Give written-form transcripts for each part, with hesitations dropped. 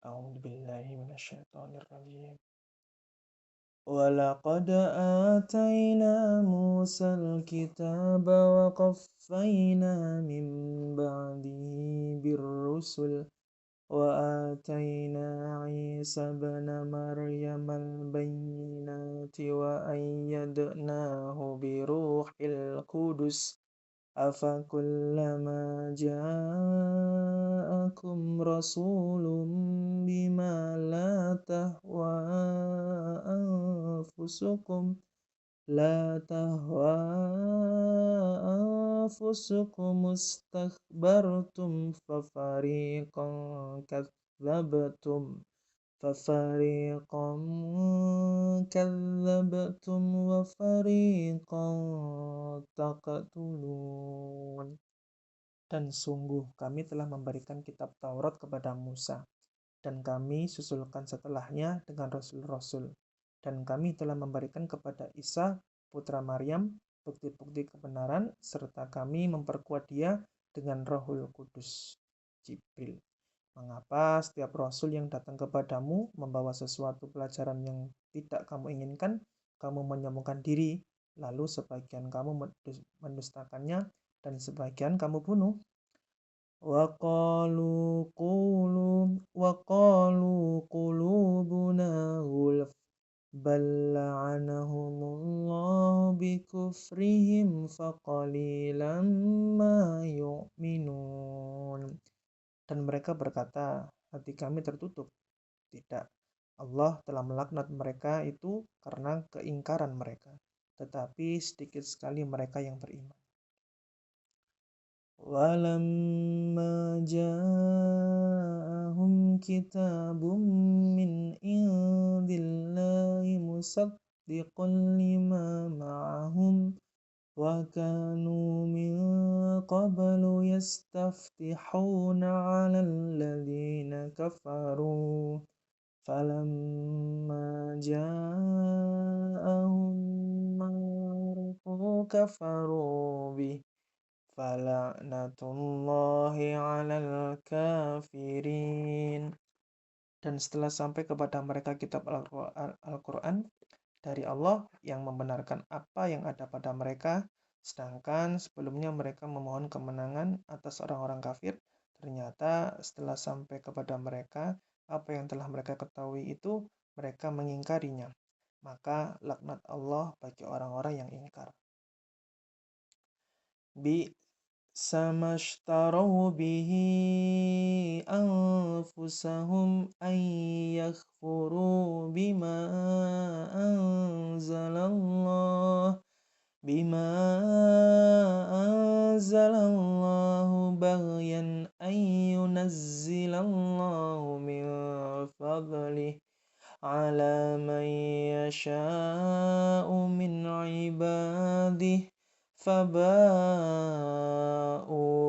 A'udzu billahi minasyaitonir rajim. ولقد آتينا موسى الكتاب وقفينا من بعده بالرسل وآتينا عيسى ابن مريم البينات وأيدناه بروح القدس أفكلما جاءكم رسول بما لا تهوى أنفسكم استكبرتم كذبتم ففريقا كذبتم وفريقا تقتلون. Dan sungguh kami telah memberikan kitab Taurat kepada Musa, dan kami susulkan setelahnya dengan rasul-rasul. Dan kami telah memberikan kepada Isa, putra Maryam, bukti-bukti kebenaran, serta kami memperkuat dia dengan Rohul Kudus, Jibril. Mengapa setiap rasul yang datang kepadamu membawa sesuatu pelajaran yang tidak kamu inginkan, kamu menyombongkan diri, lalu sebagian kamu mendustakannya, dan sebagian kamu bunuh? وقالوا قلوبنا غلف بل لعنهم الله بكفرهم فقليلا ما يؤمنون. Dan mereka berkata, hati kami tertutup. Tidak, Allah telah melaknat mereka itu karena keingkaran mereka, tetapi sedikit sekali mereka yang beriman. Walamma ja'ahum kitabun min indillahi musaddiqan lima ma'ahum wa kanu min qablu yastaftihuna 'alal ladzina kafaru falamma ja'ahum ma 'arafu kafaru bih fala'natullahi 'alal kafirin. Dan setelah sampai kepada mereka kitab Al-Quran dari Allah yang membenarkan apa yang ada pada mereka, sedangkan sebelumnya mereka memohon kemenangan atas orang-orang kafir, ternyata setelah sampai kepada mereka apa yang telah mereka ketahui itu, mereka mengingkarinya. Maka laknat Allah bagi orang-orang yang ingkar. Sama ishtarau bihi anfusahum an yakfuru bima anzalallahu baghyan an yunazzilallahu min fadlih ala man yasha'u min ibadih faba'u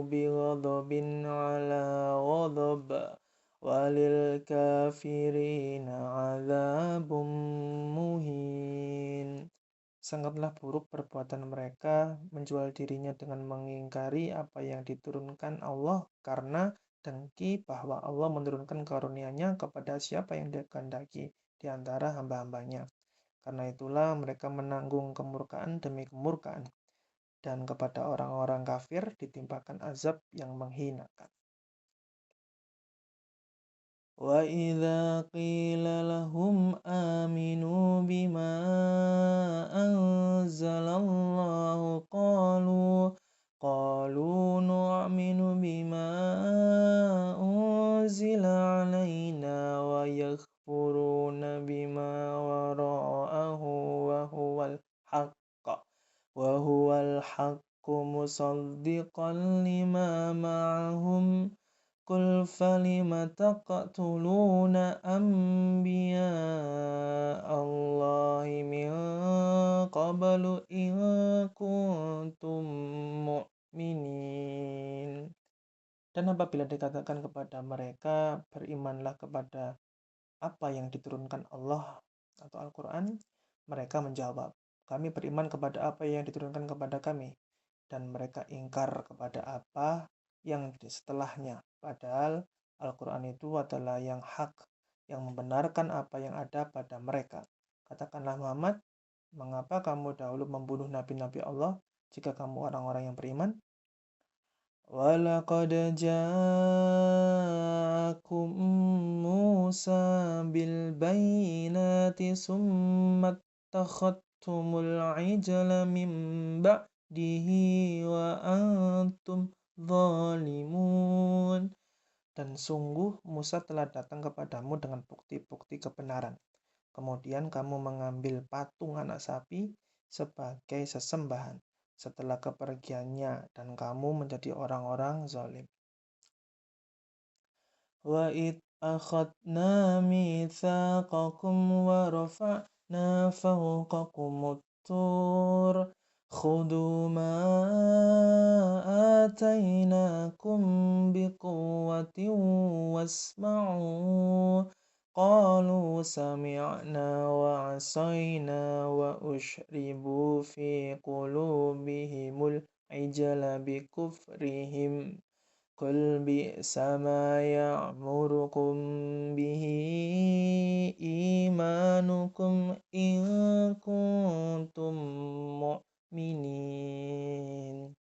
bighadabin ala ghadab walil kafirina adzabun muhin. Sangatlah buruk perbuatan mereka menjual dirinya dengan mengingkari apa yang diturunkan Allah karena dengki bahwa Allah menurunkan karunia-Nya kepada siapa yang Dia kehendaki di antara hamba-hambanya. Karena itulah mereka menanggung kemurkaan demi kemurkaan, dan kepada orang-orang kafir ditimpakan azab yang menghinakan. Wa idza qila lahum aminu bima anzalallahu qalu nu'minu bima unzila alaina wa yakfuruna bima wara'ahu wa huwal haqqu musaddiqan lima ma'ahum qul falima taqtuluna anbiya Allahi min qablu in kuntum mu'minin. Dan apabila dikatakan kepada mereka, berimanlah kepada apa yang diturunkan Allah atau Al-Quran, mereka menjawab, kami beriman kepada apa yang diturunkan kepada kami. Dan mereka ingkar kepada apa yang setelahnya, padahal Al-Quran itu adalah yang hak, yang membenarkan apa yang ada pada mereka. Katakanlah Muhammad, mengapa kamu dahulu membunuh nabi-nabi Allah jika kamu orang-orang yang beriman? وَلَقَدْ جَاءَكُم مُوسَى بِالْبَيِّنَاتِ ثُمَّ اتَّخَذْتُمُ الْعِجْلَ مِن بَعْدِهِ وَأَنْتُمْ ظَالِمُونَ. Dan sungguh Musa telah datang kepadamu dengan bukti-bukti kebenaran. Kemudian kamu mengambil patung anak sapi sebagai sesembahan setelah kepergiannya, dan kamu menjadi orang-orang zalim. Wa id akhadna mitsaqakum wa rafa'na fawqakumut tur khudhu ma atainakum biquwwatin wasma'u. Qalu sami'na wa 'asayna wa ushribu fi qulubihimul ijla bikufrihim. Qul bi'sa ma ya'murukum bihi imanukum in kuntum mu'minin.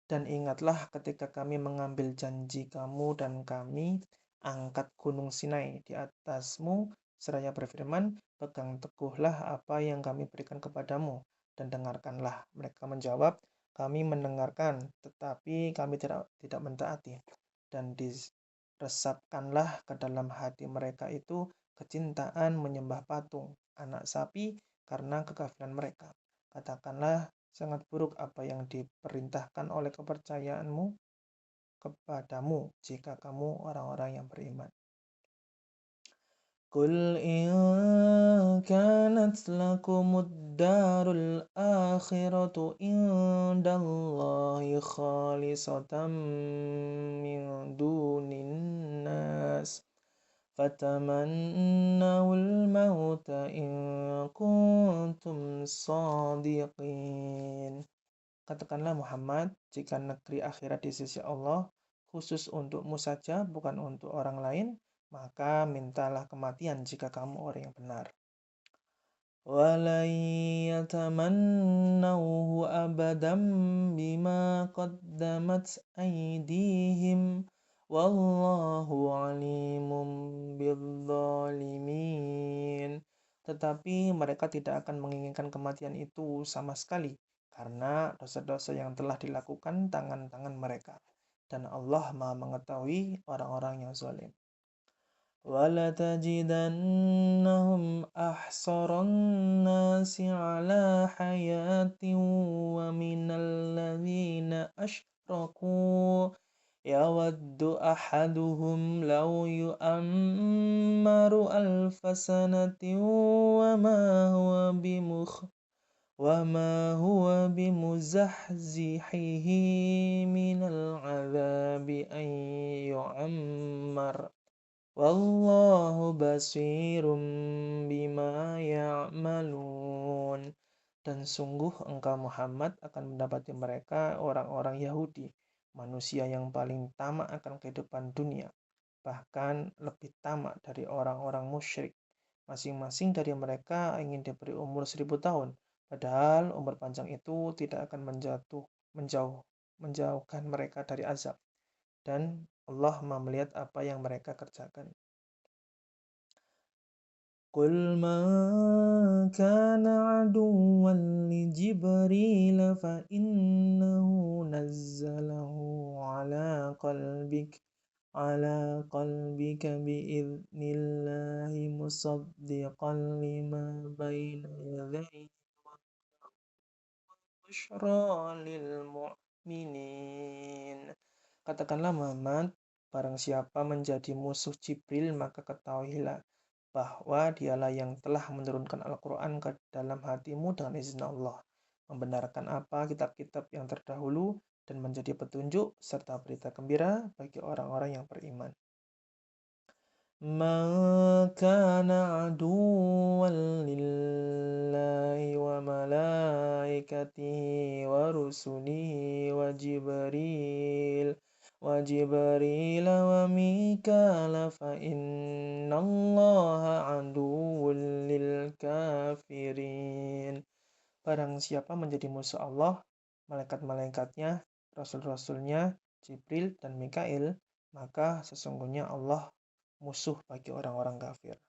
Dan ingatlah ketika kami mengambil janji kamu dan kami angkat gunung Sinai di atasmu, seraya berfirman, pegang teguhlah apa yang kami berikan kepadamu, dan dengarkanlah. Mereka menjawab, kami mendengarkan, tetapi kami tidak mentaati. Dan diresapkanlah ke dalam hati mereka itu kecintaan menyembah patung, anak sapi, karena kekafiran mereka. Katakanlah, sangat buruk apa yang diperintahkan oleh kepercayaanmu kepadamu jika kamu orang-orang yang beriman. Qul in kanat lakumud darul akhiratu indallahi khalisatan min dunin nas fatamannawul mauta in kuntum sadiqin. Katakanlah Muhammad, jika negeri akhirat di sisi Allah khusus untukmu saja, bukan untuk orang lain, maka mintalah kematian jika kamu orang yang benar. وَلَنْ يَتَمَنَّوْهُ أَبَدًا بِمَا قَدَّمَتْ أَيْدِيهِمْ وَاللَّهُ عَلِيمٌ بِالظَّالِمِينَ. Tetapi mereka tidak akan menginginkan kematian itu sama sekali, karena dosa-dosa yang telah dilakukan tangan-tangan mereka. Dan Allah Maha mengetahui orang-orang yang zalim. وَلَتَجِدَنَّهُمْ أَحْصَرَ النَّاسِ عَلَى حَيَاةٍ وَمِنَ الَّذِينَ أَشْرَكُوا يَوَدُّ أَحَدُهُمْ لَوْ يُعَمَّرُ أَلْفَ سَنَةٍ وَمَا هُوَ بِمُزَحْزِحِهِ مِنَ الْعَذَابِ أَنْ يُعَمَّرَ Wallahu basirum bima ya'malun. Dan sungguh engkau Muhammad akan mendapati mereka orang-orang Yahudi, manusia yang paling tamak akan kehidupan dunia, bahkan lebih tamak dari orang-orang musyrik. Masing-masing dari mereka ingin diberi umur 1000 tahun, padahal umur panjang itu tidak akan menjauhkan mereka dari azab. Dan Allah melihat apa yang mereka kerjakan. Qul man kana aduwwan li Jibril fa innahu nazzalahu ala qalbika bi'idnillahi musaddiqan lima baina yadayhi wa busyra lil mu'minin. Katakanlah Muhammad, barang siapa menjadi musuh Jibril, maka ketahuilah bahwa dialah yang telah menurunkan Al-Quran ke dalam hatimu dengan izin Allah, membenarkan apa kitab-kitab yang terdahulu dan menjadi petunjuk serta berita gembira bagi orang-orang yang beriman. Man kana aduwwan lillahi wa malaikatihi wa rusulihi wa Jibril وجبريل وميكال فإن الله عدو للكافرين. Barang siapa menjadi musuh Allah, malaikat-malaikatnya, rasul-rasulnya, Jibril dan Mikail, maka sesungguhnya Allah musuh bagi orang-orang kafir.